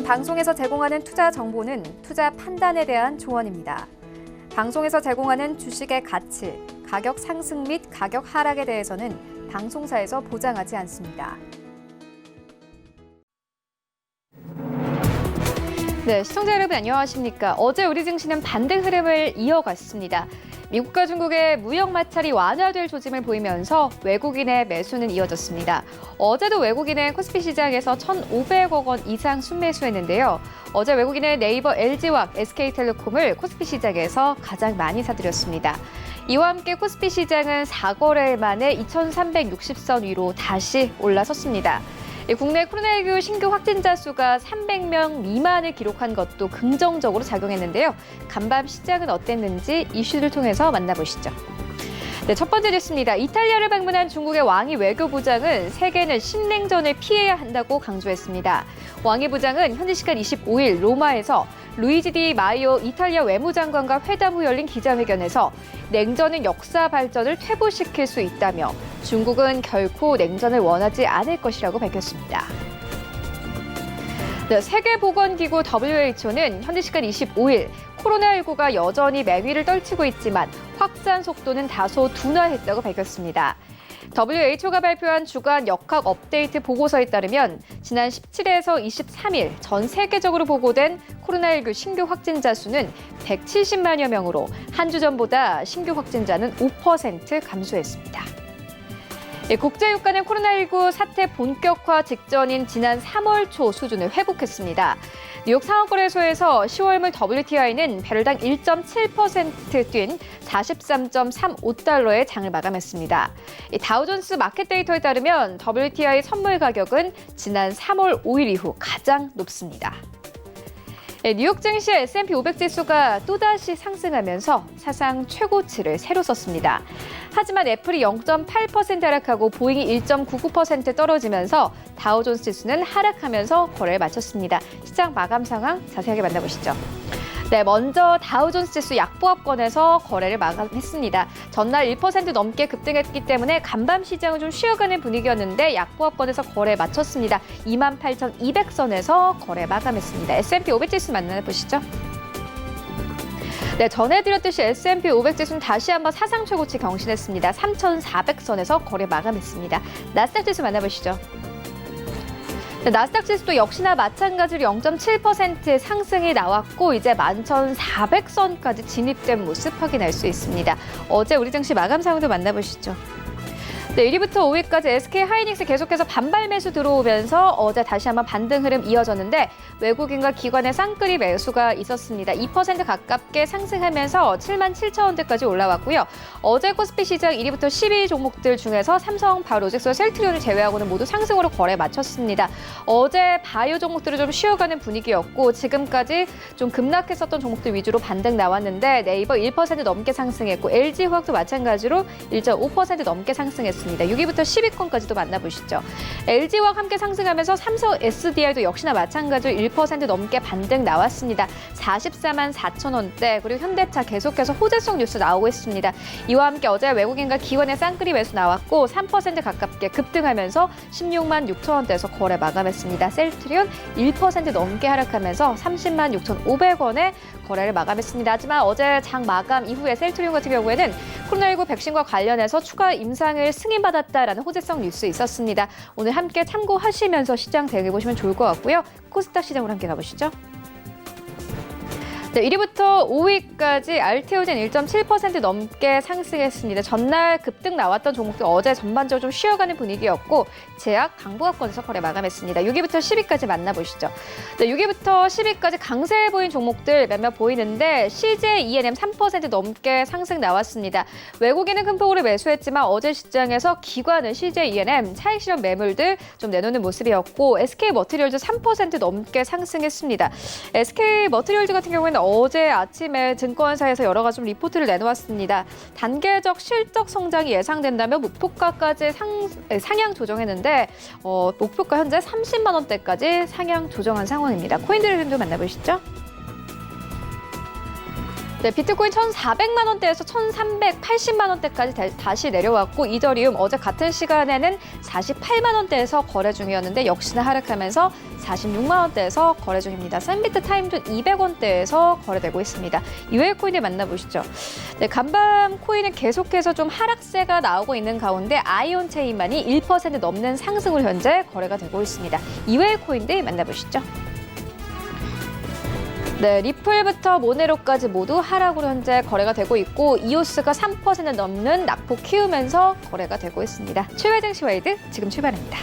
방송에서 제공하는 투자 정보는 투자 판단에 대한 조언입니다. 방송에서 제공하는 주식의 가치, 가격 상승 및 가격 하락에 대해서는 방송사에서 보장하지 않습니다. 네, 시청자 여러분 안녕하십니까? 어제 우리 증시는 반등 흐름을 이어갔습니다. 미국과 중국의 무역 마찰이 완화될 조짐을 보이면서 외국인의 매수는 이어졌습니다. 어제도 외국인은 코스피 시장에서 1,500억 원 이상 순매수했는데요. 어제 외국인은 네이버, LG화학, SK텔레콤을 코스피 시장에서 가장 많이 사들였습니다. 이와 함께 코스피 시장은 4거래일 만에 2,360선 위로 다시 올라섰습니다. 국내 코로나19 신규 확진자 수가 300명 미만을 기록한 것도 긍정적으로 작용했는데요. 간밤 시장은 어땠는지 이슈를 통해서 만나보시죠. 네, 첫 번째 뉴스입니다. 이탈리아를 방문한 중국의 왕이 외교부장은 세계는 신냉전을 피해야 한다고 강조했습니다. 왕이 부장은 현지 시간 25일 로마에서 루이지 디 마이오 이탈리아 외무장관과 회담 후 열린 기자회견에서 냉전은 역사 발전을 퇴보시킬 수 있다며 중국은 결코 냉전을 원하지 않을 것이라고 밝혔습니다. 네, 세계보건기구 WHO는 현지 시간 25일 코로나19가 여전히 맹위를 떨치고 있지만 확산 속도는 다소 둔화했다고 밝혔습니다. WHO가 발표한 주간 역학 업데이트 보고서에 따르면 지난 17일에서 23일 전 세계적으로 보고된 코로나19 신규 확진자 수는 170만여 명으로 한 주 전보다 신규 확진자는 5% 감소했습니다. 국제유가는 코로나19 사태 본격화 직전인 지난 3월 초 수준을 회복했습니다. 뉴욕 상업거래소에서 10월물 WTI는 배럴당 1.7% 뛴 43.35달러의 장을 마감했습니다. 다우존스 마켓 데이터에 따르면 WTI 선물 가격은 지난 3월 5일 이후 가장 높습니다. 뉴욕 증시 S&P 500 지수가 또다시 상승하면서 사상 최고치를 새로 썼습니다. 하지만 애플이 0.8% 하락하고 보잉이 1.99% 떨어지면서 다우존스 지수는 하락하면서 거래를 마쳤습니다. 시장 마감 상황 자세하게 만나보시죠. 네, 먼저 다우존스 지수 약보합권에서 거래를 마감했습니다. 전날 1% 넘게 급등했기 때문에 간밤 시장은 좀 쉬어가는 분위기였는데 약보합권에서 거래 마쳤습니다. 28,200선에서 거래 마감했습니다. S&P 500 지수 만나보시죠. 네, 전해드렸듯이 S&P 500 지수는 다시 한번 사상 최고치 경신했습니다. 3,400선에서 거래 마감했습니다. 나스닥 지수 만나보시죠. 네, 나스닥 지수도 역시나 마찬가지로 0.7% 상승이 나왔고 이제 11,400선까지 진입된 모습 확인할 수 있습니다. 어제 우리 증시 마감 상황도 만나보시죠. 네, 1위부터 5위까지 SK하이닉스 계속해서 반발 매수 들어오면서 어제 다시 한번 반등 흐름 이어졌는데 외국인과 기관의 쌍끌이 매수가 있었습니다. 2% 가깝게 상승하면서 77,000원대까지 올라왔고요. 어제 코스피 시장 1위부터 10위 종목들 중에서 삼성, 바로직스, 셀트리온을 제외하고는 모두 상승으로 거래 마쳤습니다. 어제 바이오 종목들은 좀 쉬어가는 분위기였고 지금까지 좀 급락했었던 종목들 위주로 반등 나왔는데 네이버 1% 넘게 상승했고 LG화학도 마찬가지로 1.5% 넘게 상승했습니다. 6위부터 10위권까지도 만나보시죠. LG화학 함께 상승하면서 삼성 SDI도 역시나 마찬가지로 1% 넘게 반등 나왔습니다. 44만 4천원대 그리고 현대차 계속해서 호재성 뉴스 나오고 있습니다. 이와 함께 어제 외국인과 기관의 쌍끌이 매수 나왔고 3% 가깝게 급등하면서 16만 6천원대에서 거래 마감했습니다. 셀트리온 1% 넘게 하락하면서 30만 6,500원에 거래를 마감했습니다. 하지만 어제 장 마감 이후에 셀트리온 같은 경우에는 코로나19 백신과 관련해서 추가 임상을 승인받았다라는 호재성 뉴스 있었습니다. 오늘 함께 참고하시면서 시장 대응해보시면 좋을 것 같고요. 코스닥 시장으로 함께 가보시죠. 네, 1위부터 5위까지 알테오젠 1.7% 넘게 상승했습니다. 전날 급등 나왔던 종목들 어제 전반적으로 좀 쉬어가는 분위기였고 제약, 강보합권에서 거래 마감했습니다. 6위부터 10위까지 만나보시죠. 네, 6위부터 10위까지 강세해 보인 종목들 몇몇 보이는데 CJ ENM 3% 넘게 상승 나왔습니다. 외국인은 큰 폭으로 매수했지만 어제 시장에서 기관은 CJ ENM 차익 실현 매물들 좀 내놓는 모습이었고 SK 머티리얼즈 3% 넘게 상승했습니다. SK 머티리얼즈 같은 경우에는 어제 아침에 증권사에서 여러 가지 좀 리포트를 내놓았습니다. 단계적 실적 성장이 예상된다면 목표가까지 상향 조정했는데 목표가 현재 30만 원대까지 상향 조정한 상황입니다. 코인들 흐름도 만나보시죠. 네, 비트코인 1,400만 원대에서 1,380만 원대까지 다시 내려왔고 이더리움 어제 같은 시간에는 48만 원대에서 거래 중이었는데 역시나 하락하면서 46만 원대에서 거래 중입니다. 샌비트 타임존 200원대에서 거래되고 있습니다. 이외의 코인을 만나보시죠. 네, 간밤 코인은 계속해서 좀 하락세가 나오고 있는 가운데 아이온체인만이 1% 넘는 상승으로 현재 거래가 되고 있습니다. 이외의 코인들 만나보시죠. 네, 리플부터 모네로까지 모두 하락으로 현재 거래가 되고 있고 이오스가 3% 넘는 낙폭 키우면서 거래가 되고 있습니다. 최외 증시 와이드 지금 출발합니다.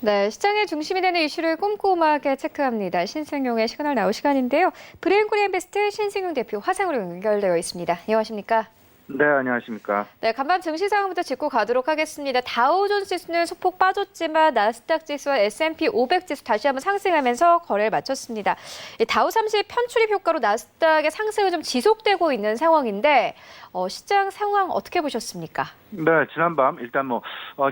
네, 시장의 중심이 되는 이슈를 꼼꼼하게 체크합니다. 신승용의 시그널 나올 시간인데요. 브레인코리아인베스트 신승용 대표 화상으로 연결되어 있습니다. 안녕하십니까? 네, 안녕하십니까. 네, 간밤 증시 상황부터 짚고 가도록 하겠습니다. 다우존스 지수는 소폭 빠졌지만 나스닥 지수와 S&P 500 지수 다시 한번 상승하면서 거래를 마쳤습니다. 다우 30 편출입 효과로 나스닥의 상승은 좀 지속되고 있는 상황인데 시장 상황 어떻게 보셨습니까? 네, 지난밤 일단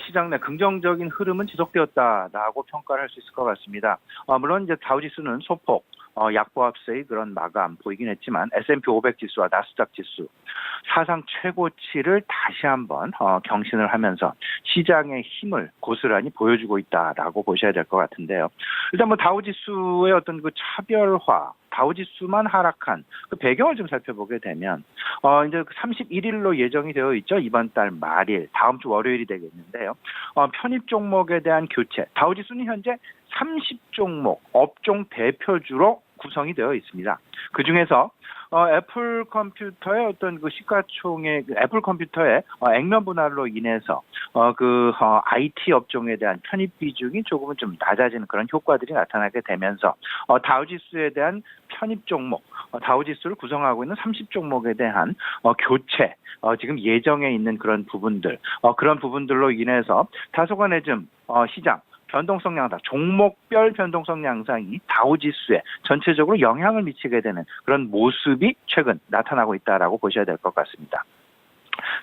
시장 내 긍정적인 흐름은 지속되었다라고 평가를 할 수 있을 것 같습니다. 물론 이제 다우지수는 소폭 약보합세의 그런 마감 보이긴 했지만 S&P 500 지수와 나스닥 지수 사상 최고치를 다시 한번 경신을 하면서 시장의 힘을 고스란히 보여주고 있다라고 보셔야 될 것 같은데요. 일단 다우지수의 어떤 그 차별화, 다우지수만 하락한 그 배경을 좀 살펴보게 되면 이제 31일로 예정이 되어 있죠. 이번 달 말일, 다음 주 월요일이 되겠는데요. 편입 종목에 대한 교체, 다우지수는 현재 30종목 업종 대표주로 구성이 되어 있습니다. 그 중에서 애플 컴퓨터의 어떤 그 시가총액, 애플 컴퓨터의 액면 분할로 인해서 IT 업종에 대한 편입 비중이 조금은 좀 낮아지는 그런 효과들이 나타나게 되면서 다우지수에 대한 편입 종목, 다우지수를 구성하고 있는 30종목에 대한 교체, 지금 예정에 있는 그런 부분들, 그런 부분들로 인해서 다소간의 좀 시장 변동성 양상, 종목별 변동성 양상이 다우지수에 전체적으로 영향을 미치게 되는 그런 모습이 최근 나타나고 있다라고 보셔야 될 것 같습니다.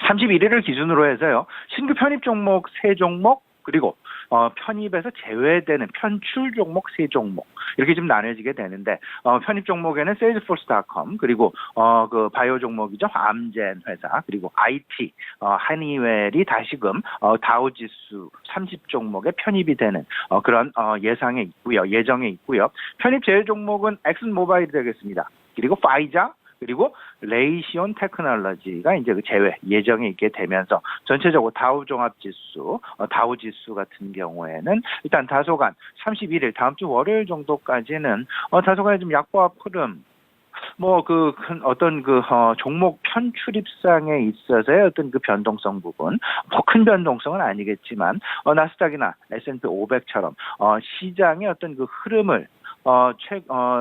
31일을 기준으로 해서요. 신규 편입 종목 3종목 그리고 편입에서 제외되는 편출 종목 3종목 이렇게 좀 나눠지게 되는데 편입 종목에는 세일즈포스닷컴 그리고 그 바이오 종목이죠. 암젠 회사 그리고 IT 하니웰이 다시금 다우지수 30종목에 편입이 되는 그런 예상에 있고요. 예정에 있고요. 편입 제외 종목은 엑슨모바일이 되겠습니다. 그리고 파이자 그리고 레이시온 테크놀로지가 이제 그 제외 예정에 있게 되면서 전체적으로 다우 종합지수, 다우지수 같은 경우에는 일단 다소간 31일 다음 주 월요일 정도까지는 다소간의 좀 약보합 흐름. 종목 편출입상에 있어서의 어떤 그 변동성 부분, 큰 변동성은 아니겠지만, 나스닥이나 S&P 500처럼, 시장의 어떤 그 흐름을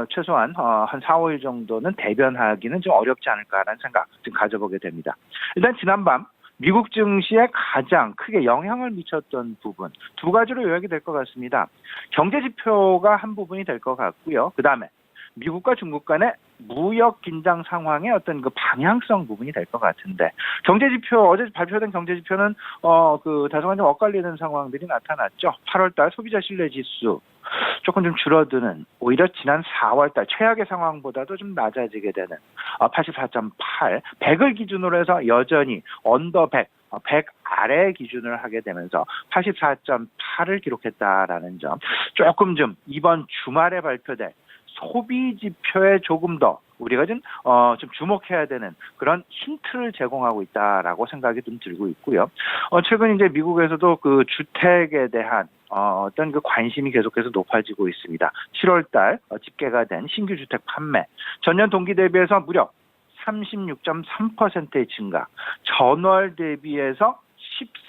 최소한 한 4, 5일 정도는 대변하기는 좀 어렵지 않을까라는 생각 좀 가져보게 됩니다. 일단 지난밤 미국 증시에 가장 크게 영향을 미쳤던 부분 두 가지로 요약이 될 것 같습니다. 경제 지표가 한 부분이 될 것 같고요. 그다음에 미국과 중국 간의 무역 긴장 상황의 어떤 그 방향성 부분이 될 것 같은데 경제 지표 어제 발표된 경제 지표는 다소간 좀 엇갈리는 상황들이 나타났죠. 8월달 소비자 신뢰 지수 조금 좀 줄어드는 오히려 지난 4월달 최악의 상황보다도 좀 낮아지게 되는 84.8, 100을 기준으로 해서 여전히 언더 100, 100 아래 기준을 하게 되면서 84.8을 기록했다라는 점. 조금 좀 이번 주말에 발표될 소비 지표에 조금 더 우리가 좀 주목해야 되는 그런 힌트를 제공하고 있다라고 생각이 좀 들고 있고요. 최근 이제 미국에서도 그 주택에 대한 어떤 그 관심이 계속해서 높아지고 있습니다. 7월달 집계가 된 신규 주택 판매 전년 동기 대비해서 무려 36.3%의 증가, 전월 대비해서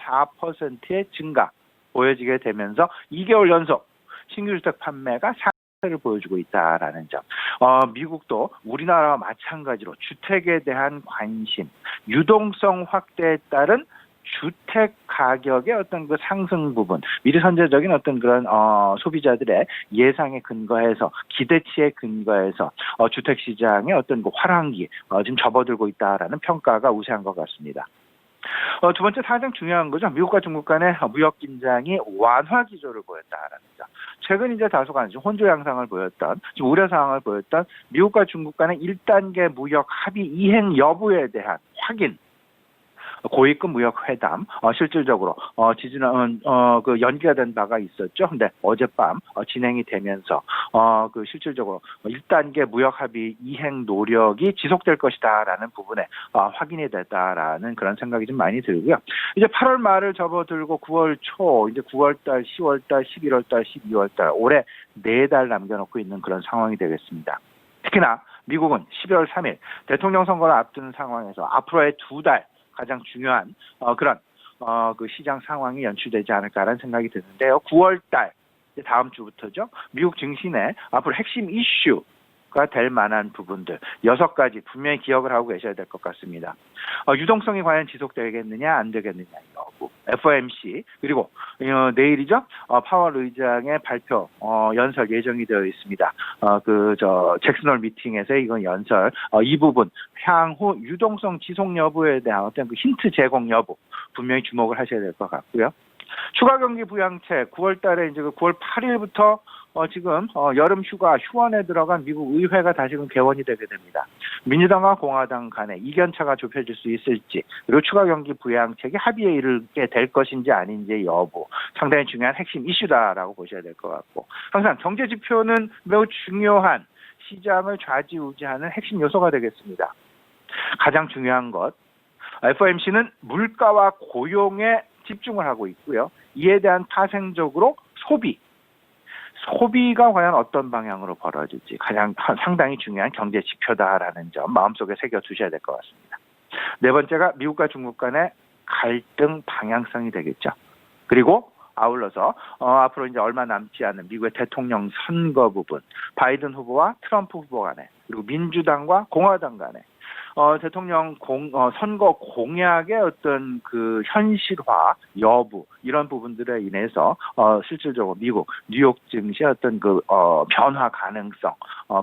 14%의 증가 보여지게 되면서 2개월 연속 신규 주택 판매가 상승을 보여주고 있다라는 점. 미국도 우리나라와 마찬가지로 주택에 대한 관심, 유동성 확대에 따른 주택 가격의 어떤 그 상승 부분, 미래 선제적인 어떤 그런 소비자들의 예상에 근거해서 기대치에 근거해서 주택 시장의 어떤 그 활황기 지금 접어들고 있다라는 평가가 우세한 것 같습니다. 두 번째 가장 중요한 거죠. 미국과 중국 간의 무역 긴장이 완화 기조를 보였다라는 점. 최근 이제 다소간 혼조 양상을 보였던, 지금 우려 상황을 보였던 미국과 중국 간의 1단계 무역 합의 이행 여부에 대한 확인. 고위급 무역 회담 실질적으로 지지난 그 연기가 된 바가 있었죠. 근데 어젯밤 진행이 되면서 그 실질적으로 1단계 무역 합의 이행 노력이 지속될 것이다라는 부분에 확인이 됐다라는 그런 생각이 좀 많이 들고요. 이제 8월 말을 접어들고 9월 초, 이제 9월달, 10월달, 11월달, 12월달 올해 4달 남겨놓고 있는 그런 상황이 되겠습니다. 특히나 미국은 11월 3일 대통령 선거를 앞둔 상황에서 앞으로의 2달 가장 중요한 그런 그 시장 상황이 연출되지 않을까라는 생각이 드는데요. 9월달 다음 주부터죠. 미국 증시내 앞으로 핵심 이슈가 될 만한 부분들 6가지 분명히 기억을 하고 계셔야 될 것 같습니다. 유동성이 과연 지속되겠느냐 안 되겠느냐 여부, FOMC 그리고 내일이죠. 파월 의장의 발표 연설 예정이 되어 있습니다. 잭슨홀 미팅에서 이건 연설 이 부분 향후 유동성 지속 여부에 대한 어떤 그 힌트 제공 여부 분명히 주목을 하셔야 될 것 같고요. 추가 경기 부양책 9월달에 이제 9월 8일부터 지금 여름 휴원에 들어간 미국 의회가 다시금 개원이 되게 됩니다. 민주당과 공화당 간에 이견차가 좁혀질 수 있을지 그리고 추가 경기 부양책이 합의에 이르게 될 것인지 아닌지 여부 상당히 중요한 핵심 이슈다라고 보셔야 될 것 같고 항상 경제 지표는 매우 중요한 시장을 좌지우지하는 핵심 요소가 되겠습니다. 가장 중요한 것 FOMC는 물가와 고용에 집중을 하고 있고요. 이에 대한 파생적으로 소비가 과연 어떤 방향으로 벌어질지 가장 상당히 중요한 경제 지표다라는 점 마음속에 새겨두셔야 될 것 같습니다. 네 번째가 미국과 중국 간의 갈등 방향성이 되겠죠. 그리고 아울러서 앞으로 이제 얼마 남지 않은 미국의 대통령 선거 부분, 바이든 후보와 트럼프 후보 간에 그리고 민주당과 공화당 간에 대통령 선거 공약의 어떤 그 현실화 여부 이런 부분들에 인해서 실질적으로 미국 뉴욕 증시의 어떤 그 변화 가능성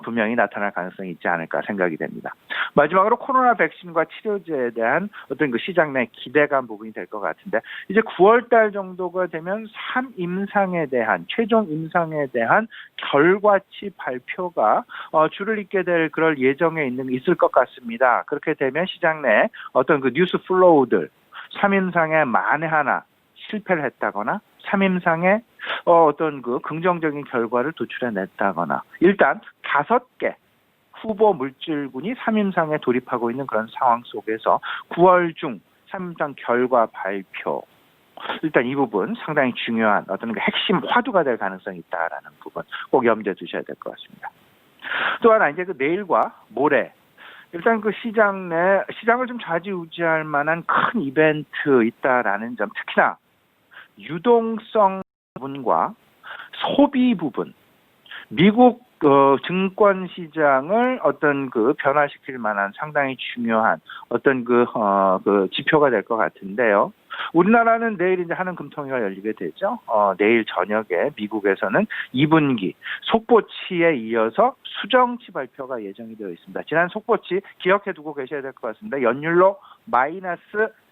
분명히 나타날 가능성이 있지 않을까 생각이 됩니다. 마지막으로 코로나 백신과 치료제에 대한 어떤 그 시장 내 기대감 부분이 될 것 같은데 이제 9월달 정도가 되면 3임상에 대한 최종 임상에 대한 결과치 발표가 줄을 잇게 될 그럴 예정에 있을 것 같습니다. 그렇게 되면 시장 내 어떤 그 뉴스 플로우들 3임상에 만에 하나 실패를 했다거나 3임상에 어떤 그 긍정적인 결과를 도출해냈다거나 일단 5개 후보 물질군이 3임상에 돌입하고 있는 그런 상황 속에서 9월 중 3임상 결과 발표 일단 이 부분 상당히 중요한 어떤 그 핵심 화두가 될 가능성이 있다라는 부분 꼭 염두에 두셔야 될 것 같습니다. 또 하나 이제 그 내일과 모레 일단 그 시장을 좀 좌지우지할 만한 큰 이벤트 있다라는 점 특히나 유동성 부분과 소비 부분 미국 증권 시장을 어떤 그 변화시킬 만한 상당히 중요한 어떤 그 지표가 될 것 같은데요. 우리나라는 내일 이제 한은 금통위가 열리게 되죠. 내일 저녁에 미국에서는 2분기 속보치에 이어서 수정치 발표가 예정이 되어 있습니다. 지난 속보치 기억해 두고 계셔야 될 것 같습니다. 연율로 마이너스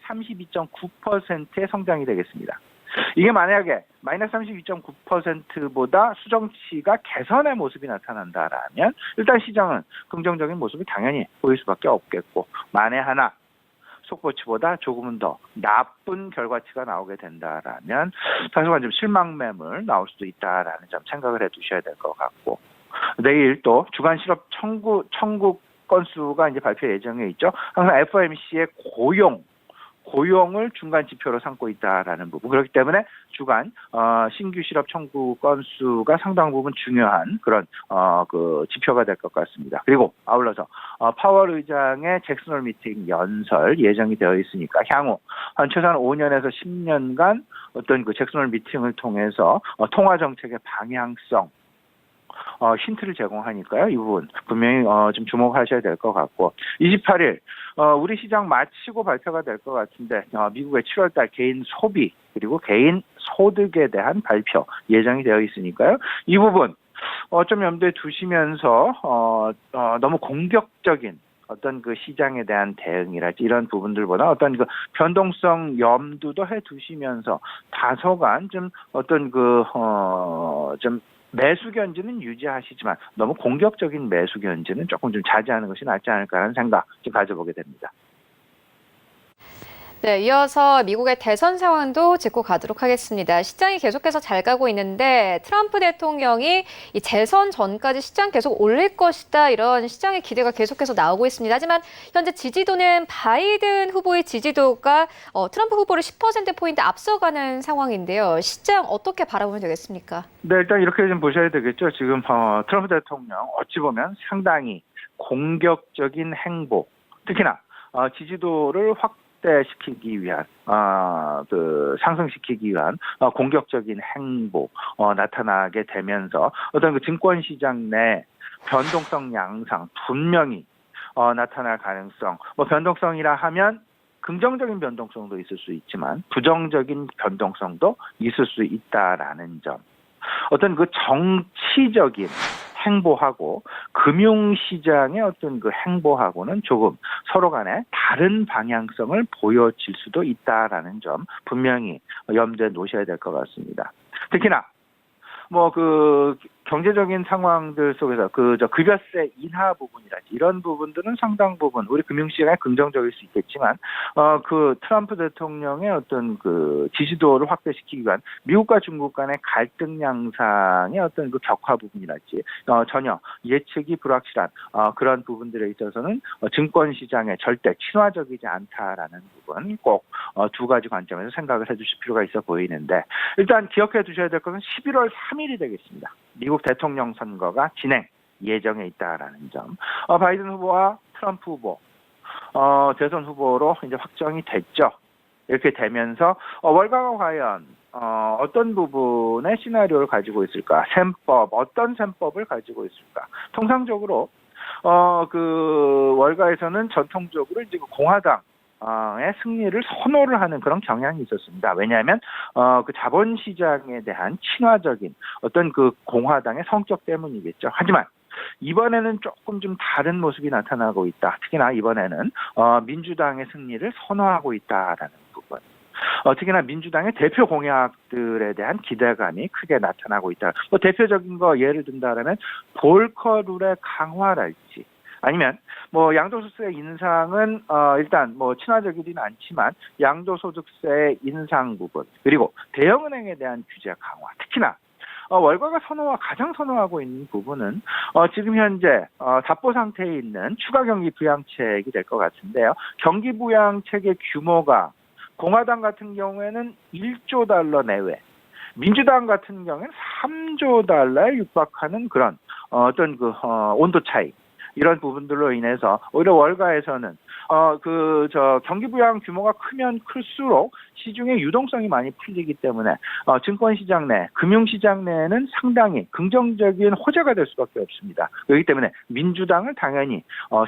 32.9%의 성장이 되겠습니다. 이게 만약에 마이너스 32.9%보다 수정치가 개선의 모습이 나타난다라면 일단 시장은 긍정적인 모습을 당연히 보일 수밖에 없겠고, 만에 하나 속보치보다 조금은 더 나쁜 결과치가 나오게 된다라면 다소간 좀 실망 매물 나올 수도 있다라는 점 생각을 해두셔야 될 것 같고, 내일 또 주간 실업 청구 건수가 이제 발표 예정에 있죠. 항상 FOMC의 고용을 중간 지표로 삼고 있다라는 부분. 그렇기 때문에 주간 신규 실업 청구 건수가 상당 부분 중요한 그런 그 지표가 될 것 같습니다. 그리고 아울러서 파월 의장의 잭슨 홀 미팅 연설 예정이 되어 있으니까 향후 한 최소한 5년에서 10년간 어떤 그 잭슨 홀 미팅을 통해서 통화 정책의 방향성 힌트를 제공하니까요. 이 부분 분명히 좀 주목하셔야 될 것 같고, 28일 우리 시장 마치고 발표가 될 것 같은데 미국의 7월달 개인 소비 그리고 개인 소득에 대한 발표 예정이 되어 있으니까요. 이 부분 좀 염두에 두시면서 너무 공격적인 어떤 그 시장에 대한 대응이랄지 이런 부분들보다 어떤 그 변동성 염두도 해 두시면서 다소간 좀 어떤 좀 매수 견지는 유지하시지만 너무 공격적인 매수 견지는 조금 좀 자제하는 것이 낫지 않을까라는 생각 좀 가져보게 됩니다. 네, 이어서 미국의 대선 상황도 짚고 가도록 하겠습니다. 시장이 계속해서 잘 가고 있는데 트럼프 대통령이 이 재선 전까지 시장 계속 올릴 것이다, 이런 시장의 기대가 계속해서 나오고 있습니다. 하지만 현재 지지도는 바이든 후보의 지지도가 트럼프 후보를 10%포인트 앞서가는 상황인데요. 시장 어떻게 바라보면 되겠습니까? 네, 일단 이렇게 좀 보셔야 되겠죠. 지금 트럼프 대통령 어찌 보면 상당히 공격적인 행보, 특히나 지지도를 확대시키기 위한 상승시키기 위한 공격적인 행보 나타나게 되면서 어떤 그 증권 시장 내 변동성 양상 분명히 나타날 가능성, 변동성이라 하면 긍정적인 변동성도 있을 수 있지만 부정적인 변동성도 있을 수 있다라는 점. 어떤 그 정치적인 행보하고 금융시장의 어떤 그 행보하고는 조금 서로 간에 다른 방향성을 보여질 수도 있다라는 점 분명히 염두에 놓으셔야 될 것 같습니다. 특히나 그 경제적인 상황들 속에서 급여세 인하 부분이라든지 이런 부분들은 상당 부분 우리 금융시장에 긍정적일 수 있겠지만 그 트럼프 대통령의 어떤 그 지지도를 확대시키기 위한 미국과 중국 간의 갈등 양상의 어떤 그 격화 부분이랄지 전혀 예측이 불확실한 그런 부분들에 있어서는 증권 시장에 절대 친화적이지 않다라는 부분 꼭 두 가지 관점에서 생각을 해주실 필요가 있어 보이는데, 일단 기억해 두셔야 될 것은 11월 3일이 되겠습니다. 미국 대통령 선거가 진행 예정에 있다라는 점. 바이든 후보와 트럼프 후보 대선 후보로 이제 확정이 됐죠. 이렇게 되면서 월가가 과연 어떤 부분의 시나리오를 가지고 있을까? 어떤 셈법을 가지고 있을까? 통상적으로 그 월가에서는 전통적으로 이제 공화당 의 승리를 선호를 하는 그런 경향이 있었습니다. 왜냐하면 그 자본시장에 대한 친화적인 어떤 그 공화당의 성격 때문이겠죠. 하지만 이번에는 조금 좀 다른 모습이 나타나고 있다. 특히나 이번에는 민주당의 승리를 선호하고 있다라는 부분. 특히나 민주당의 대표 공약들에 대한 기대감이 크게 나타나고 있다. 대표적인 거 예를 든다면 볼커 룰의 강화랄지, 아니면 양도소득세 인상은 일단 친화적이지는 않지만 양도소득세 인상 부분, 그리고 대형은행에 대한 규제 강화, 특히나 월가가 가장 선호하고 있는 부분은 지금 현재 답보 상태에 있는 추가 경기 부양책이 될 것 같은데요. 경기 부양책의 규모가 공화당 같은 경우에는 1조 달러 내외, 민주당 같은 경우에는 3조 달러에 육박하는 그런 어떤 온도 차이, 이런 부분들로 인해서 오히려 월가에서는 경기 부양 규모가 크면 클수록 시중의 유동성이 많이 풀리기 때문에 증권시장 내, 금융시장 내에는 상당히 긍정적인 호재가 될 수밖에 없습니다. 그렇기 때문에 민주당을 당연히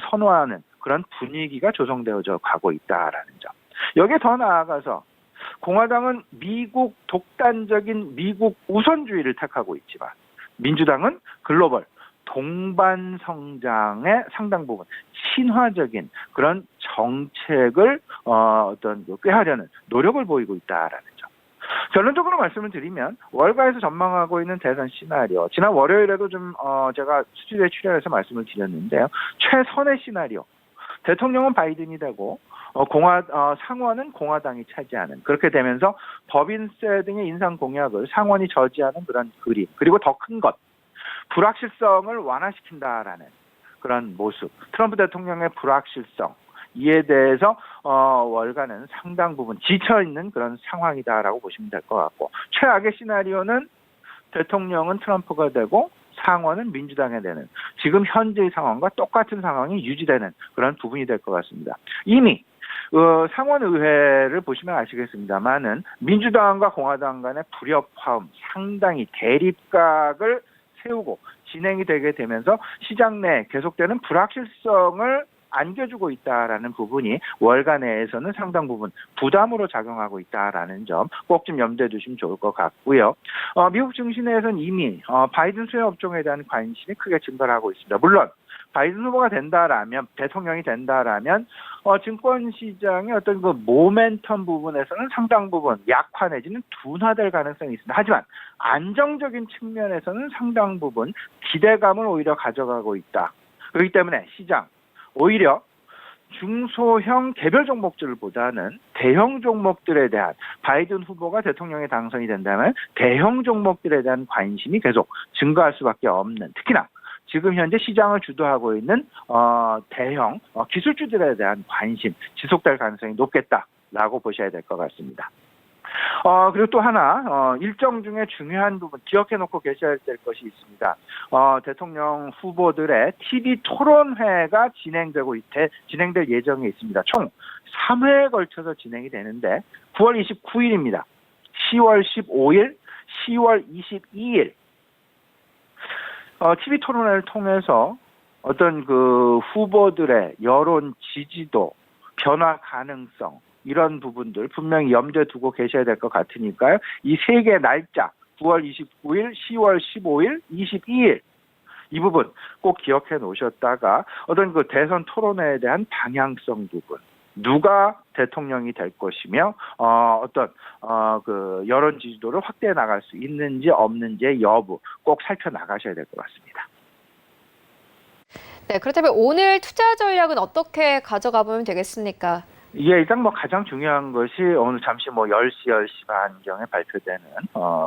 선호하는 그런 분위기가 조성되어져 가고 있다라는 점. 여기에 더 나아가서 공화당은 미국 독단적인 미국 우선주의를 택하고 있지만 민주당은 글로벌 동반 성장의 상당 부분 친화적인 그런 정책을 꾀하려는 노력을 보이고 있다라는 점. 결론적으로 말씀을 드리면 월가에서 전망하고 있는 대선 시나리오, 지난 월요일에도 좀 제가 스튜디오에 출연해서 말씀을 드렸는데요. 최선의 시나리오, 대통령은 바이든이 되고 상원은 공화당이 차지하는, 그렇게 되면서 법인세 등의 인상 공약을 상원이 저지하는 그런 그림, 그리고 더 큰 것, 불확실성을 완화시킨다라는 그런 모습, 트럼프 대통령의 불확실성, 이에 대해서 월가는 상당 부분 지쳐있는 그런 상황이다라고 보시면 될 것 같고, 최악의 시나리오는 대통령은 트럼프가 되고 상원은 민주당이 되는, 지금 현재의 상황과 똑같은 상황이 유지되는 그런 부분이 될 것 같습니다. 이미 상원의회를 보시면 아시겠습니다만은 민주당과 공화당 간의 불협화음, 상당히 대립각을 세우고 진행이 되게 되면서 시장 내 계속되는 불확실성을 안겨주고 있다라는 부분이 월가 내에서는 상당 부분 부담으로 작용하고 있다라는 점 꼭 좀 염두에 두시면 좋을 것 같고요. 미국 증시 내에서는 이미 바이든 수혜 업종에 대한 관심이 크게 증가를 하고 있습니다. 물론 바이든 후보가 된다라면, 대통령이 된다라면 증권시장의 어떤 그 모멘텀 부분에서는 상당 부분 약화 내지는 둔화될 가능성이 있습니다. 하지만 안정적인 측면에서는 상당 부분 기대감을 오히려 가져가고 있다. 그렇기 때문에 시장 오히려 중소형 개별 종목들보다는 대형 종목들에 대한, 바이든 후보가 대통령에 당선이 된다면 대형 종목들에 대한 관심이 계속 증가할 수밖에 없는, 특히나 지금 현재 시장을 주도하고 있는 대형 기술주들에 대한 관심 지속될 가능성이 높겠다라고 보셔야 될 것 같습니다. 그리고 또 하나 일정 중에 중요한 부분 기억해놓고 계셔야 될 것이 있습니다. 대통령 후보들의 TV 토론회가 진행될 예정이 있습니다. 총 3회에 걸쳐서 진행이 되는데 9월 29일입니다. 10월 15일, 10월 22일 TV 토론회를 통해서 어떤 그 후보들의 여론 지지도, 변화 가능성, 이런 부분들 분명히 염두에 두고 계셔야 될 것 같으니까요. 이 세 개의 날짜, 9월 29일, 10월 15일, 22일, 이 부분 꼭 기억해 놓으셨다가 어떤 그 대선 토론회에 대한 방향성 부분, 누가 대통령이 될 것이며 그 여론 지지도를 확대해 나갈 수 있는지 없는지의 여부 꼭 살펴나가셔야 될 것 같습니다. 네, 그렇다면 오늘 투자 전략은 어떻게 가져가 보면 되겠습니까? 예, 일단 가장 중요한 것이 오늘 잠시 10시 반경에 발표되는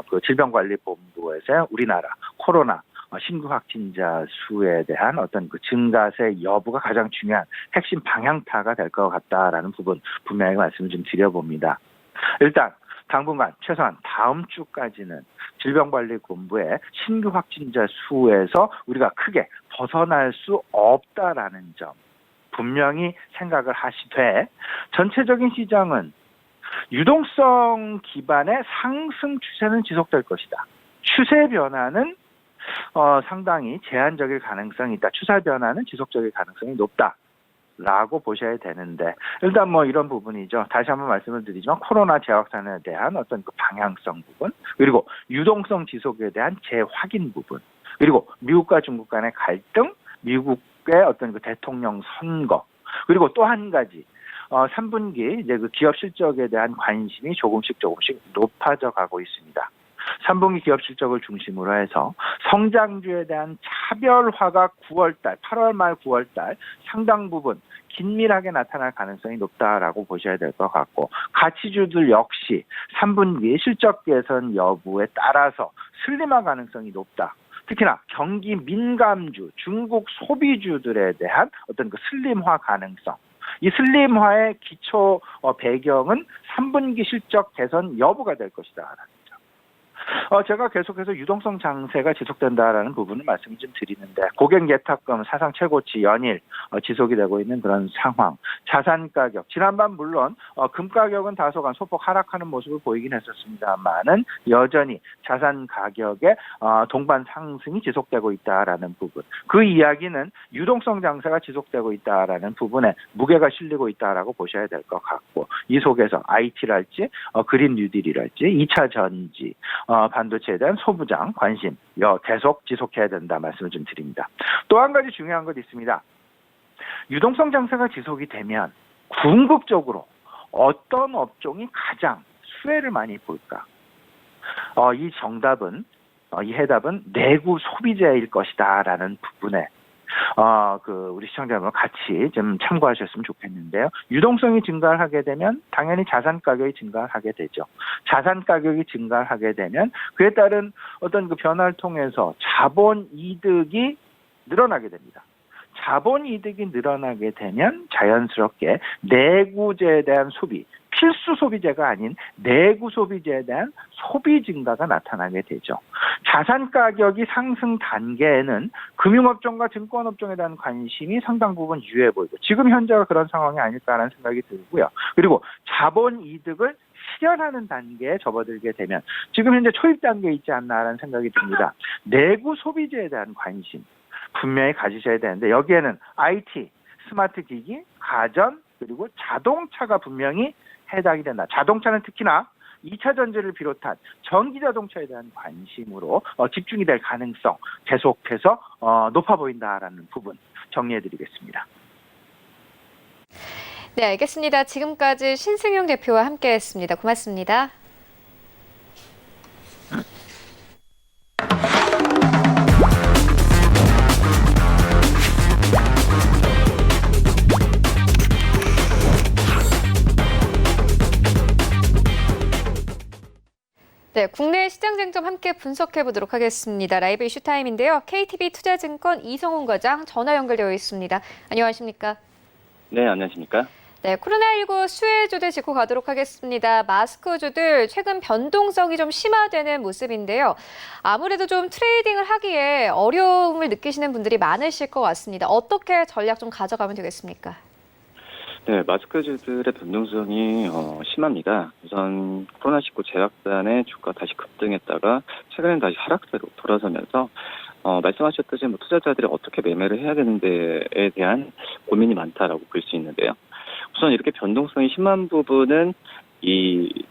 그 질병관리본부에서 우리나라 코로나 신규 확진자 수에 대한 어떤 그 증가세 여부가 가장 중요한 핵심 방향타가 될 것 같다라는 부분 분명히 말씀을 좀 드려봅니다. 일단 당분간 최소한 다음 주까지는 질병관리본부의 신규 확진자 수에서 우리가 크게 벗어날 수 없다라는 점 분명히 생각을 하시되, 전체적인 시장은 유동성 기반의 상승 추세는 지속될 것이다. 추세 변화는 상당히 제한적일 가능성이 있다. 추세 변화는 지속적일 가능성이 높다라고 보셔야 되는데, 일단 이런 부분이죠. 다시 한번 말씀을 드리지만 코로나 재확산에 대한 어떤 그 방향성 부분, 그리고 유동성 지속에 대한 재확인 부분, 그리고 미국과 중국 간의 갈등, 미국의 어떤 그 대통령 선거, 그리고 또 한 가지 3분기 이제 그 기업 실적에 대한 관심이 조금씩 높아져 가고 있습니다. 3분기 기업 실적을 중심으로 해서 성장주에 대한 차별화가 9월달, 8월 말 9월달 상당 부분 긴밀하게 나타날 가능성이 높다라고 보셔야 될 것 같고, 가치주들 역시 3분기 실적 개선 여부에 따라서 슬림화 가능성이 높다. 특히나 경기 민감주, 중국 소비주들에 대한 어떤 그 슬림화 가능성, 이 슬림화의 기초 배경은 3분기 실적 개선 여부가 될 것이다. 제가 계속해서 유동성 장세가 지속된다라는 부분을 말씀을 좀 드리는데 고객 예탁금 사상 최고치 연일 지속이 되고 있는 그런 상황, 자산 가격 지난밤 물론 금 가격은 다소간 소폭 하락하는 모습을 보이긴 했었습니다만은 여전히 자산 가격의 동반 상승이 지속되고 있다라는 부분, 그 이야기는 유동성 장세가 지속되고 있다라는 부분에 무게가 실리고 있다라고 보셔야 될 것 같고, 이 속에서 IT랄지 그린 뉴딜이랄지 2차 전지, 반도체에 대한 소부장 관심 계속 지속해야 된다 말씀을 좀 드립니다. 또 한 가지 중요한 것 있습니다. 유동성 장세가 지속이 되면 궁극적으로 어떤 업종이 가장 수혜를 많이 볼까? 이 정답은 이 해답은 내구 소비재일 것이다라는 부분에 우리 시청자 여러분 같이 좀 참고하셨으면 좋겠는데요. 유동성이 증가하게 되면 당연히 자산 가격이 증가하게 되죠. 자산 가격이 증가하게 되면 그에 따른 어떤 그 변화를 통해서 자본 이득이 늘어나게 됩니다. 자본 이득이 늘어나게 되면 자연스럽게 내구재에 대한 소비, 필수 소비재가 아닌 내구 소비재에 대한 소비 증가가 나타나게 되죠. 자산 가격이 상승 단계에는 금융업종과 증권업종에 대한 관심이 상당 부분 유효해 보이고 지금 현재가 그런 상황이 아닐까라는 생각이 들고요. 그리고 자본 이득을 실현하는 단계에 접어들게 되면 지금 현재 초입 단계에 있지 않나라는 생각이 듭니다. 내구 소비재에 대한 관심 분명히 가지셔야 되는데 여기에는 IT, 스마트 기기, 가전, 그리고 자동차가 분명히 해당이 된다. 자동차는 특히나 2차 전지를 비롯한 전기 자동차에 대한 관심으로 집중이 될 가능성 계속해서 높아 보인다라는 부분 정리해드리겠습니다. 네, 알겠습니다. 지금까지 신승용 대표와 함께했습니다. 고맙습니다. 네, 국내 시장 쟁점 함께 분석해 보도록 하겠습니다. 라이브 이슈 타임인데요. KTB 투자증권 이성훈 과장 전화 연결되어 있습니다. 안녕하십니까? 네, 안녕하십니까? 네, 코로나19 수혜주들 짚고 가도록 하겠습니다. 마스크주들 최근 변동성이 좀 심화되는 모습인데요. 아무래도 좀 트레이딩을 하기에 어려움을 느끼시는 분들이 많으실 것 같습니다. 어떻게 전략 좀 가져가면 되겠습니까? 네, 마스크주들의 변동성이 심합니다. 우선 코로나19 재확산에 주가 다시 급등했다가 최근엔 다시 하락세로 돌아서면서 말씀하셨듯이 투자자들이 어떻게 매매를 해야 되는데에 대한 고민이 많다라고 볼 수 있는데요. 우선 이렇게 변동성이 심한 부분은 이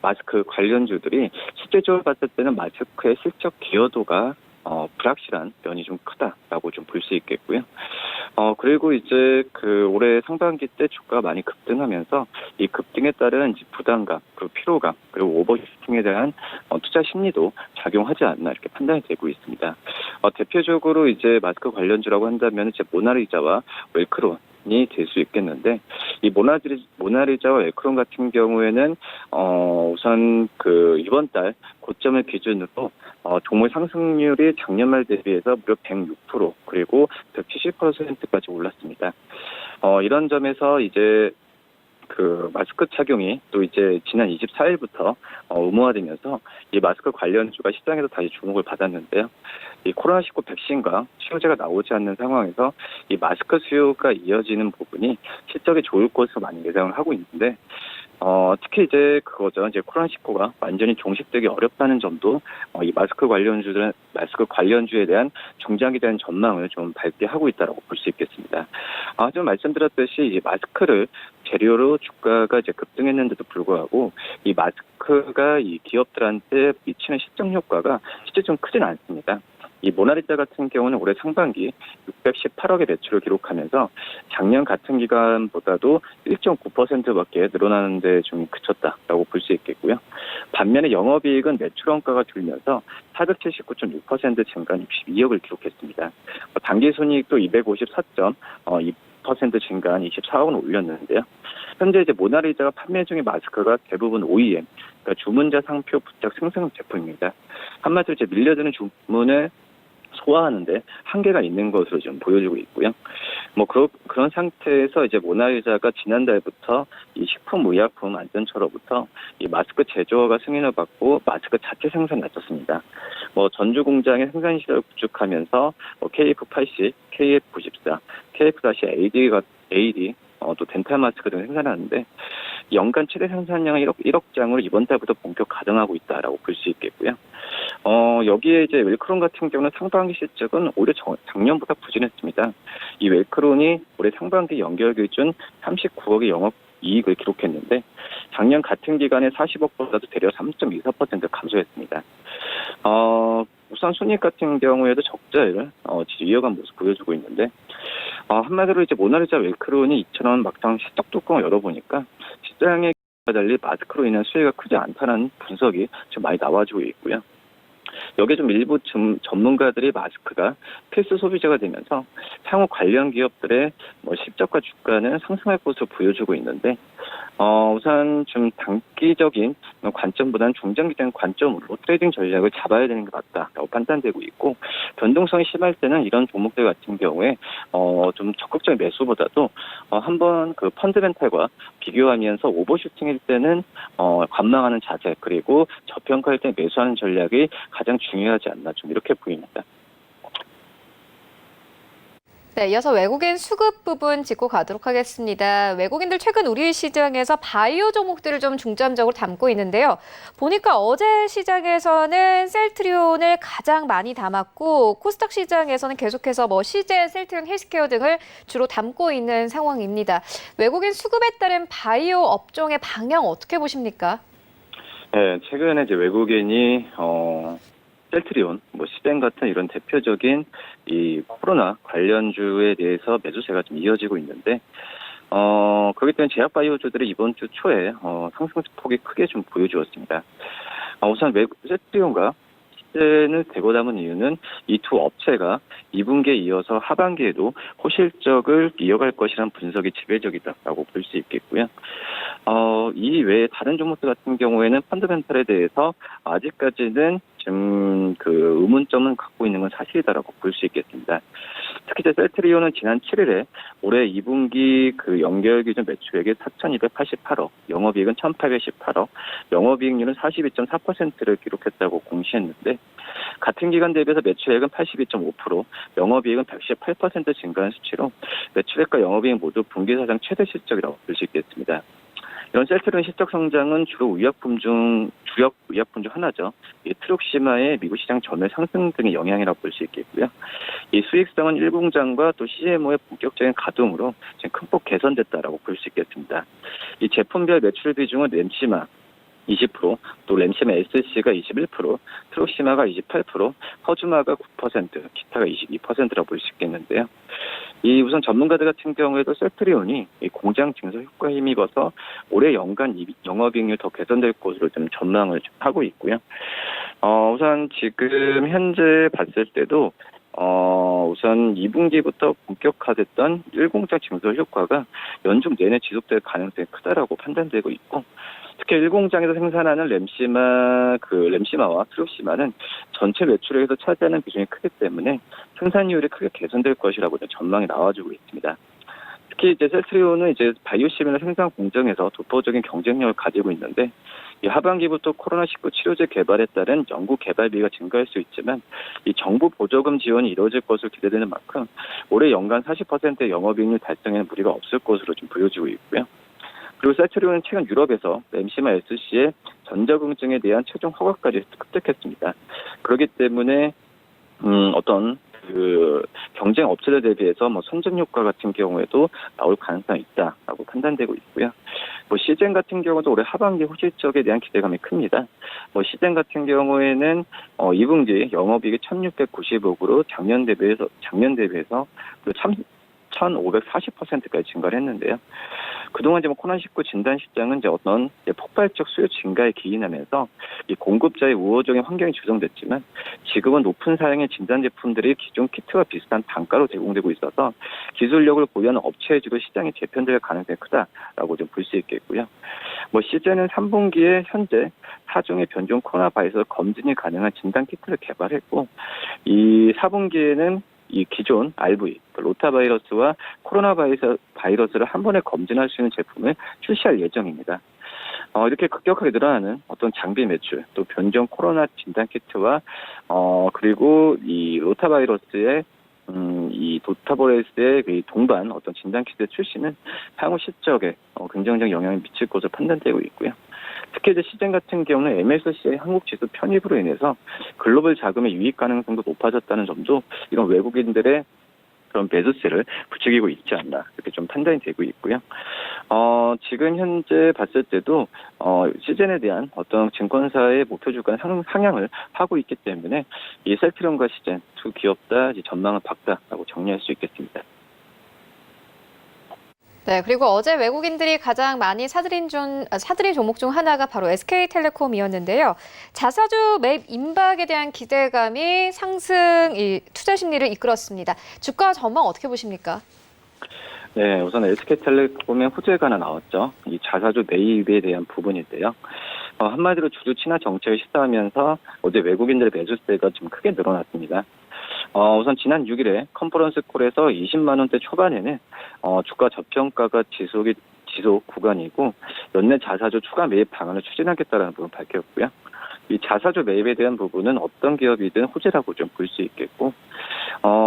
마스크 관련주들이 실제적으로 봤을 때는 마스크의 실적 기여도가 불확실한 면이 좀 크다라고 좀 볼 수 있겠고요. 그리고 이제 올해 상반기 때 주가가 많이 급등하면서 이 급등에 따른 부담감, 그리고 피로감, 그리고 오버슈팅에 대한 투자 심리도 작용하지 않나 이렇게 판단이 되고 있습니다. 대표적으로 이제 마스크 관련주라고 한다면 이제 모나리자와 웰크론이 될 수 있겠는데, 이 모나리자와 웰크론 같은 경우에는 우선 이번 달 고점을 기준으로 종목 상승률이 작년 말 대비해서 무려 106% 그리고 170%까지 올랐습니다. 이런 점에서 이제 마스크 착용이 또 이제 지난 24일부터 의무화되면서 이 마스크 관련주가 시장에서 다시 주목을 받았는데요. 이 코로나19 백신과 치료제가 나오지 않는 상황에서 이 마스크 수요가 이어지는 부분이 실적이 좋을 것으로 많이 예상을 하고 있는데, 특히 이제 그거죠. 이제 코로나19가 완전히 종식되기 어렵다는 점도 이 마스크 관련주에 대한 중장기 대한 전망을 좀 밝게 하고 있다라고 볼 수 있겠습니다. 좀 말씀드렸듯이 이 마스크를 재료로 주가가 이제 급등했는데도 불구하고 이 마스크가 이 기업들한테 미치는 실적 효과가 실제 좀 크진 않습니다. 이 모나리자 같은 경우는 올해 상반기 618억의 매출을 기록하면서 작년 같은 기간보다도 1.9%밖에 늘어나는 데 좀 그쳤다라고 볼 수 있겠고요. 반면에 영업이익은 매출 원가가 줄면서 479.6% 증가한 62억을 기록했습니다. 당기순이익도 254.2% 증가한 24억은 올렸는데요. 현재 이제 모나리자가 판매 중인 마스크가 대부분 OEM, 그러니까 주문자 상표 부착 생산 제품입니다. 한마디로 이제 밀려드는 주문을 소화하는데 한계가 있는 것으로 좀 보여지고 있고요. 뭐 그런 상태에서 이제 모나리자가 지난달부터 이 식품의약품 안전처로부터 이 마스크 제조가 승인을 받고 마스크 자체 생산이 낮췄습니다. 뭐 전주 공장의 생산 시설을 구축하면서 뭐 KF80, KF94, KF-AD 또 덴탈 마스크 등을 생산하는데 연간 최대 생산량은 1억 장으로 이번 달부터 본격 가동하고 있다라고 볼 수 있겠고요. 여기에 이제 웰크론 같은 경우는 상반기 실적은 올해 작년보다 부진했습니다. 이 웰크론이 올해 상반기 연결 기준 39억의 영업 이익을 기록했는데 작년 같은 기간에 40억보다도 대략 3.24% 감소했습니다. 우선 손익 같은 경우에도 적자를 이어간 모습 보여주고 있는데 한마디로 이제 모나리자 웰크론이 2,000원 막상 실적 뚜껑을 열어보니까 시장에 달리 마스크로 인한 수혜가 크지 않다는 분석이 좀 많이 나와주고 있고요. 여기에 좀 일부 전문가들이 마스크가 필수 소비재가 되면서 향후 관련 기업들의 실적과 주가는 상승할 것으로 보여주고 있는데 우선 좀 단기적인 관점보다는 중장기적인 관점으로 트레이딩 전략을 잡아야 되는 게 맞다라고 판단되고 있고 변동성이 심할 때는 이런 종목들 같은 경우에 좀 적극적인 매수보다도 한번 그 펀드멘탈과 비교하면서 오버슈팅일 때는 관망하는 자세 그리고 저평가일 때 매수하는 전략이 가장 중요하지 않나 좀 이렇게 보입니다. 네, 이어서 외국인 수급 부분 짚고 가도록 하겠습니다. 외국인들 최근 우리 시장에서 바이오 종목들을 좀 중점적으로 담고 있는데요. 보니까 어제 시장에서는 셀트리온을 가장 많이 담았고 코스닥 시장에서는 계속해서 CJ, 셀트리온, 헬스케어 등을 주로 담고 있는 상황입니다. 외국인 수급에 따른 바이오 업종의 방향 어떻게 보십니까? 네, 최근에 이제 외국인이 셀트리온, 시덴 같은 이런 대표적인 이 코로나 관련주에 대해서 매수세가 좀 이어지고 있는데, 그렇기 때문에 제약바이오주들이 이번 주 초에 상승폭이 크게 좀 보여주었습니다. 우선 셀트리온과 시덴을 대고 담은 이유는 이 두 업체가 2분기에 이어서 하반기에도 호실적을 이어갈 것이라는 분석이 지배적이다라고 볼 수 있겠고요. 이 외에 다른 종목들 같은 경우에는 펀드멘탈에 대해서 아직까지는 좀 그 의문점은 갖고 있는 건 사실이다라고 볼 수 있겠습니다. 특히 이제 셀트리온은 지난 7일에 올해 2분기 그 연결 기준 매출액이 4,288억, 영업이익은 1,818억, 영업이익률은 42.4%를 기록했다고 공시했는데 같은 기간 대비해서 매출액은 82.5%, 영업이익은 118% 증가한 수치로 매출액과 영업이익 모두 분기 사상 최대 실적이라고 볼 수 있겠습니다. 이런 셀트리온 실적 성장은 주력 의약품 중 하나죠. 이 트룩시마의 미국 시장 전월 상승 등의 영향이라고 볼 수 있겠고요. 이 수익성은 1공장과 또 CMO의 본격적인 가동으로 지금 큰 폭 개선됐다라고 볼 수 있겠습니다. 이 제품별 매출 비중은 램시마 20%, 또 램시마 SC가 21%, 트룩시마가 28%, 허즈마가 9%, 기타가 22%라고 볼 수 있겠는데요. 이 우선 전문가들 같은 경우에도 셀트리온이 이 공장 증설 효과에 힘입어서 올해 연간 영업이익률 더 개선될 것으로 좀 전망을 좀 하고 있고요. 우선 지금 현재 봤을 때도 우선 2분기부터 본격화됐던 1공장 증설 효과가 연중 내내 지속될 가능성이 크다라고 판단되고 있고 특히 1공장에서 생산하는 램시마와 트룩시마는 전체 매출액에서 차지하는 비중이 크기 때문에 생산율이 크게 개선될 것이라고 전망이 나와주고 있습니다. 특히 이제 셀트리온은 이제 바이오시밀러 생산 공정에서 독보적인 경쟁력을 가지고 있는데 이 하반기부터 코로나19 치료제 개발에 따른 연구 개발비가 증가할 수 있지만 이 정부 보조금 지원이 이루어질 것으로 기대되는 만큼 올해 연간 40%의 영업이익률 달성에는 무리가 없을 것으로 좀 보여지고 있고요. 그리고 셀트리온은 최근 유럽에서 램시마 SC의 전자공증에 대한 최종 허가까지 획득했습니다. 그렇기 때문에 어떤 그 경쟁 업체들 대비해서 선점 효과 같은 경우에도 나올 가능성이 있다라고 판단되고 있고요. 시젠 같은 경우도 올해 하반기 호실적에 대한 기대감이 큽니다. 시젠 같은 경우에는 2분기 영업이익이 1,690억으로 작년 대비해서 1,540%까지 증가를 했는데요. 그동안 이제 코로나19 진단 시장은 이제 어떤 폭발적 수요 증가에 기인하면서 이 공급자의 우호적인 환경이 조성됐지만 지금은 높은 사양의 진단 제품들이 기존 키트와 비슷한 단가로 제공되고 있어서 기술력을 보유하는 업체에도 시장이 재편될 가능성이 크다라고 좀 볼 수 있겠고요. 시즌은 3분기에 현재 4종의 변종 코로나 바이러스 검진이 가능한 진단 키트를 개발했고 이 4분기에는 이 기존 RV, 로타바이러스와 코로나 바이러스를 한 번에 검진할 수 있는 제품을 출시할 예정입니다. 이렇게 급격하게 늘어나는 어떤 장비 매출, 또 변종 코로나 진단 키트와 그리고 이 로타바이러스의 이 도타바이러스의 그 동반 어떤 진단 키트 출시는 향후 실적에 긍정적 영향을 미칠 것으로 판단되고 있고요. 특히 이제 시장 같은 경우는 MSCI 한국 지수 편입으로 인해서 글로벌 자금의 유입 가능성도 높아졌다는 점도 이런 외국인들의 그런 매수세를 부추기고 있지 않나 이렇게 좀 판단이 되고 있고요. 지금 현재 봤을 때도 시즌에 대한 어떤 증권사의 목표 주가 상향을 하고 있기 때문에 이 셀트리온과 시즌 두 기업 다 전망을 밝다라고 정리할 수 있겠습니다. 네, 그리고 어제 외국인들이 가장 많이 사들인 종목 중 하나가 바로 SK텔레콤이었는데요. 자사주 매입 임박에 대한 기대감이 투자 심리를 이끌었습니다. 주가 전망 어떻게 보십니까? 네, 우선 SK텔레콤의 호재가 하나 나왔죠. 이 자사주 매입에 대한 부분인데요. 한마디로 주주 친화 정책을 시사하면서 어제 외국인들의 매수세가 좀 크게 늘어났습니다. 우선 지난 6일에 컨퍼런스 콜에서 20만 원대 초반에는 주가 저평가가 지속 구간이고 연내 자사주 추가 매입 방안을 추진하겠다는 부분 밝혔고요. 이 자사주 매입에 대한 부분은 어떤 기업이든 호재라고 좀 볼 수 있겠고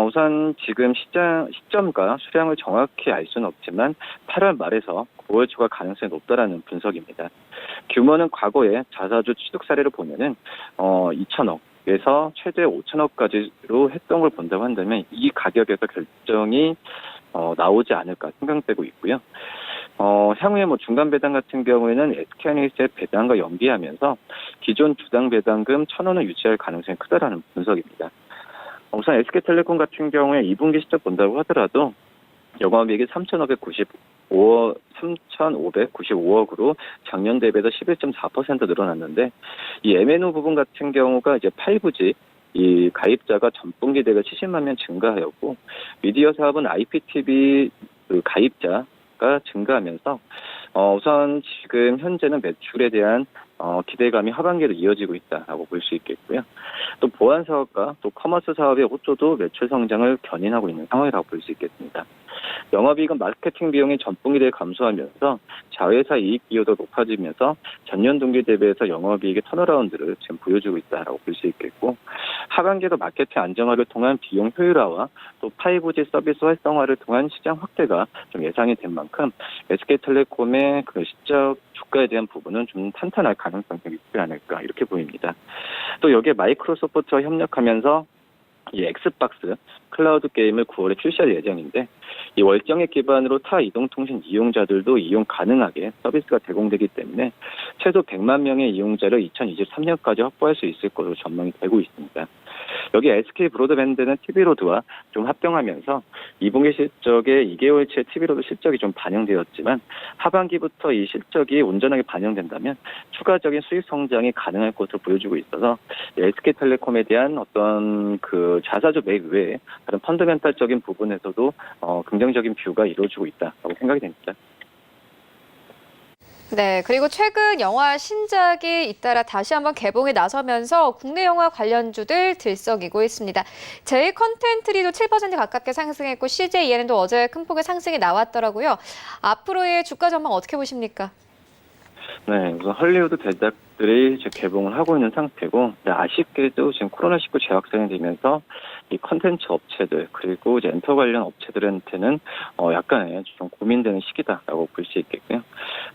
우선 지금 시점과 수량을 정확히 알 수는 없지만 8월 말에서 9월 초가 가능성이 높다라는 분석입니다. 규모는 과거의 자사주 취득 사례를 보면은 2천억에서 최대 5천억까지로 했던 걸 본다고 한다면 이 가격에서 결정이 나오지 않을까 생각되고 있고요. 향후에 중간 배당 같은 경우에는 SK하이닉스의 배당과 연계하면서 기존 주당 배당금 1,000원을 유지할 가능성이 크다라는 분석입니다. 우선 SK텔레콤 같은 경우에 2분기 실적 본다고 하더라도 영업이익이 3,595억으로 작년 대비해서 11.4% 늘어났는데 이 M&O 부분 같은 경우가 이제 8부지 이 가입자가 전분기 대비 70만 명 증가하였고 미디어 사업은 IPTV 그 가입자가 증가하면서 우선 지금 현재는 매출에 대한 기대감이 하반기로 이어지고 있다라고 볼 수 있겠고요. 또 보안 사업과 또 커머스 사업의 호조도 매출 성장을 견인하고 있는 상황이라고 볼 수 있겠습니다. 영업이익은 마케팅 비용이 전분기 대비 감소하면서 자회사 이익 기여도 높아지면서 전년 동기 대비해서 영업이익의 턴어라운드를 지금 보여주고 있다라고 볼 수 있겠고 하반기에도 마케팅 안정화를 통한 비용 효율화와 또 5G 서비스 활성화를 통한 시장 확대가 좀 예상이 된 만큼 SK텔레콤의 그 실적 주가에 대한 부분은 좀 탄탄할 가능성이 있지 않을까 이렇게 보입니다. 또 여기에 마이크로소프트와 협력하면서 이 엑스박스 클라우드 게임을 9월에 출시할 예정인데 이 월정액 기반으로 타 이동통신 이용자들도 이용 가능하게 서비스가 제공되기 때문에 최소 100만 명의 이용자를 2023년까지 확보할 수 있을 것으로 전망이 되고 있습니다. 여기 SK 브로드밴드는 TV로드와 좀 합병하면서 2분기 실적에 2개월치 TV로드 실적이 좀 반영되었지만 하반기부터 이 실적이 온전하게 반영된다면 추가적인 수익 성장이 가능할 것으로 보여주고 있어서 SK텔레콤에 대한 어떤 그 자사주 매입 외에 다른 펀더멘탈적인 부분에서도 긍정적인 뷰가 이루어지고 있다고 생각이 됩니다. 네, 그리고 최근 영화 신작이 잇따라 다시 한번 개봉에 나서면서 국내 영화 관련주들 들썩이고 있습니다. 제이컨텐트리도 7% 가깝게 상승했고 CJEN도 어제 큰 폭의 상승이 나왔더라고요. 앞으로의 주가 전망 어떻게 보십니까? 네, 우선 헐리우드 대작들이 이제 개봉을 하고 있는 상태고 아쉽게도 지금 코로나19 재확산이 되면서 이 컨텐츠 업체들 그리고 이제 엔터 관련 업체들한테는 약간의 좀 고민되는 시기다라고 볼 수 있겠고요.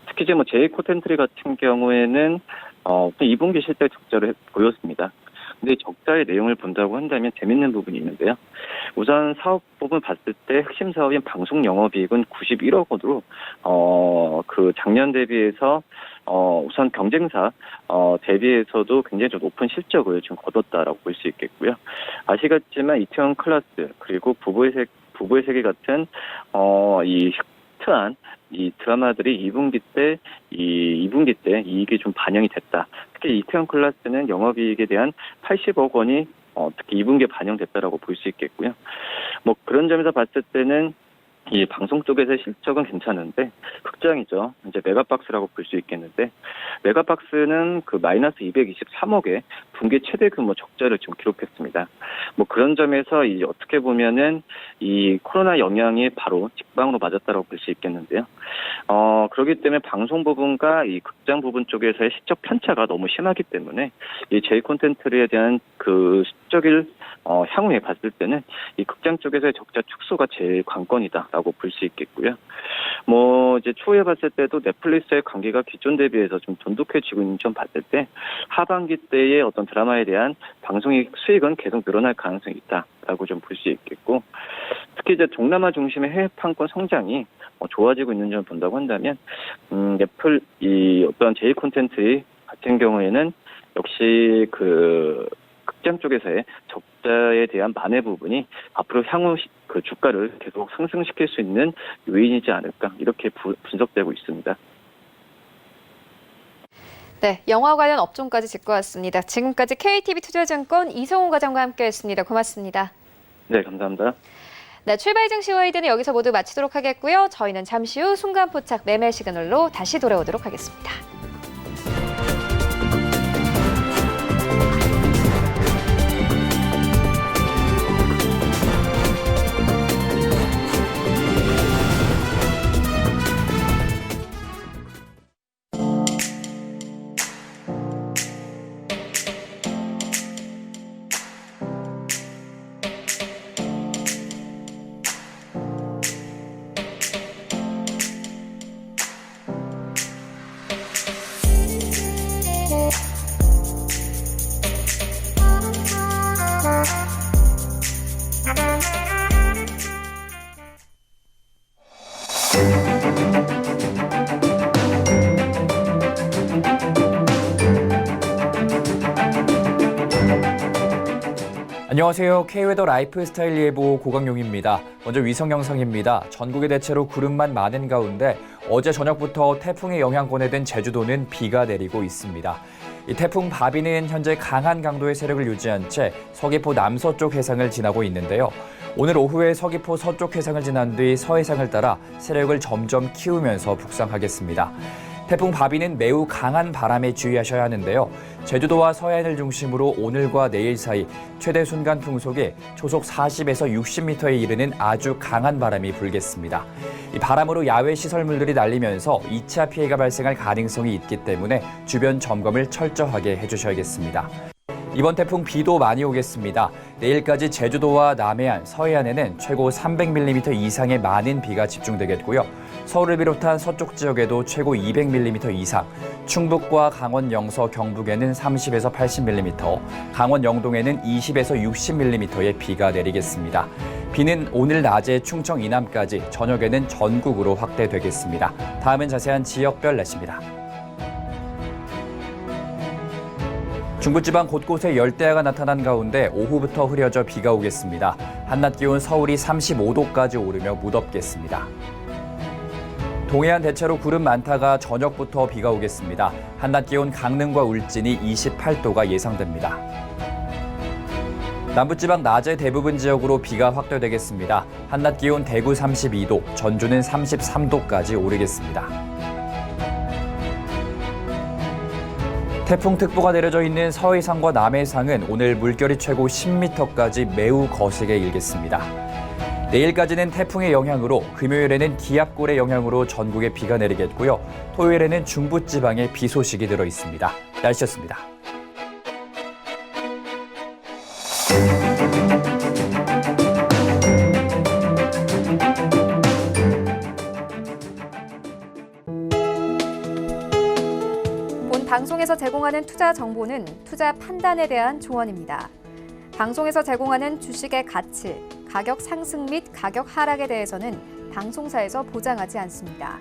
특히 이제 제이콘텐트리 같은 경우에는 2분기 실적 적자를 보였습니다. 근데 적자의 내용을 본다고 한다면 재밌는 부분이 있는데요. 우선 사업 부분 봤을 때 핵심 사업인 방송 영업이익은 91억 원으로 그 작년 대비해서 우선 경쟁사 대비해서도 굉장히 좀 높은 실적을 지금 거뒀다라고 볼 수 있겠고요. 아시겠지만 이태원 클라스 그리고 부부의 세계 같은 이 히트한 이 드라마들이 2분기 때 이익이 좀 반영이 됐다. 특히 이태원 클라스는 영업이익에 대한 80억 원이 특히 2분기에 반영됐다라고 볼 수 있겠고요. 그런 점에서 봤을 때는 이 방송 쪽에서의 실적은 괜찮은데 극장이죠. 이제 메가박스라고 볼 수 있겠는데 메가박스는 그 마이너스 223억의 분기 최대 규모 적자를 좀 기록했습니다. 뭐 그런 점에서 이 어떻게 보면은 이 코로나 영향이 바로 직방으로 맞았다고 볼 수 있겠는데요. 그렇기 때문에 방송 부분과 이 극장 부분 쪽에서의 시적 편차가 너무 심하기 때문에 이 J 콘텐츠에 대한 그 시적일 향후에 봤을 때는 이 극장 쪽에서의 적자 축소가 제일 관건이다라고 볼 수 있겠고요. 뭐 이제 초에 봤을 때도 넷플릭스의 관계가 기존 대비해서 좀 돈독해지고 있는 점 봤을 때 하반기 때의 어떤 드라마에 대한 방송의 수익은 계속 늘어날 가능성이 있다라고 좀 볼 수 있겠고, 특히 이제 동남아 중심의 해외 판권 성장이 좋아지고 있는 점을 본다고 한다면 이 어떤 J 콘텐츠 같은 경우에는 역시 그 극장 쪽에서의 적자에 대한 만회 부분이 앞으로 향후 그 주가를 계속 상승시킬 수 있는 요인이지 않을까 이렇게 분석되고 있습니다. 네, 영화 관련 업종까지 짚고 왔습니다. 지금까지 KTB 투자증권 이성훈 과장과 함께했습니다. 고맙습니다. 네, 감사합니다. 네, 출발 증시 와이드는 여기서 모두 마치도록 하겠고요. 저희는 잠시 후 순간포착 매매 시그널로 다시 돌아오도록 하겠습니다. 안녕하세요. K웨더 라이프스타일 예보 고강용입니다. 먼저 위성 영상입니다. 전국에 대체로 구름만 많은 가운데 어제 저녁부터 태풍의 영향권에 든 제주도는 비가 내리고 있습니다. 이 태풍 바비는 현재 강한 강도의 세력을 유지한 채 서귀포 남서쪽 해상을 지나고 있는데요. 오늘 오후에 서귀포 서쪽 해상을 지난 뒤 서해상을 따라 세력을 점점 키우면서 북상하겠습니다. 태풍 바비는 매우 강한 바람에 주의하셔야 하는데요. 제주도와 서해안을 중심으로 오늘과 내일 사이 최대 순간 풍속이 초속 40에서 60m에 이르는 아주 강한 바람이 불겠습니다. 이 바람으로 야외 시설물들이 날리면서 2차 피해가 발생할 가능성이 있기 때문에 주변 점검을 철저하게 해주셔야겠습니다. 이번 태풍 비도 많이 오겠습니다. 내일까지 제주도와 남해안, 서해안에는 최고 300mm 이상의 많은 비가 집중되겠고요. 서울을 비롯한 서쪽 지역에도 최고 200mm 이상, 충북과 강원 영서, 경북에는 30에서 80mm, 강원 영동에는 20에서 60mm의 비가 내리겠습니다. 비는 오늘 낮에 충청 이남까지, 저녁에는 전국으로 확대되겠습니다. 다음은 자세한 지역별 날씨입니다. 중부지방 곳곳에 열대야가 나타난 가운데 오후부터 흐려져 비가 오겠습니다. 한낮 기온 서울이 35도까지 오르며 무덥겠습니다. 동해안 대체로 구름 많다가 저녁부터 비가 오겠습니다. 한낮 기온 강릉과 울진이 28도가 예상됩니다. 남부지방 낮에 대부분 지역으로 비가 확대되겠습니다. 한낮 기온 대구 32도, 전주는 33도까지 오르겠습니다. 태풍특보가 내려져 있는 서해상과 남해상은 오늘 물결이 최고 10m까지 매우 거세게 일겠습니다. 내일까지는 태풍의 영향으로, 금요일에는 기압골의 영향으로 전국에 비가 내리겠고요. 토요일에는 중부지방에 비 소식이 들어 있습니다. 날씨였습니다. 방송에서 제공하는 투자 정보는 투자 판단에 대한 조언입니다. 방송에서 제공하는 주식의 가치, 가격 상승 및 가격 하락에 대해서는 방송사에서 보장하지 않습니다.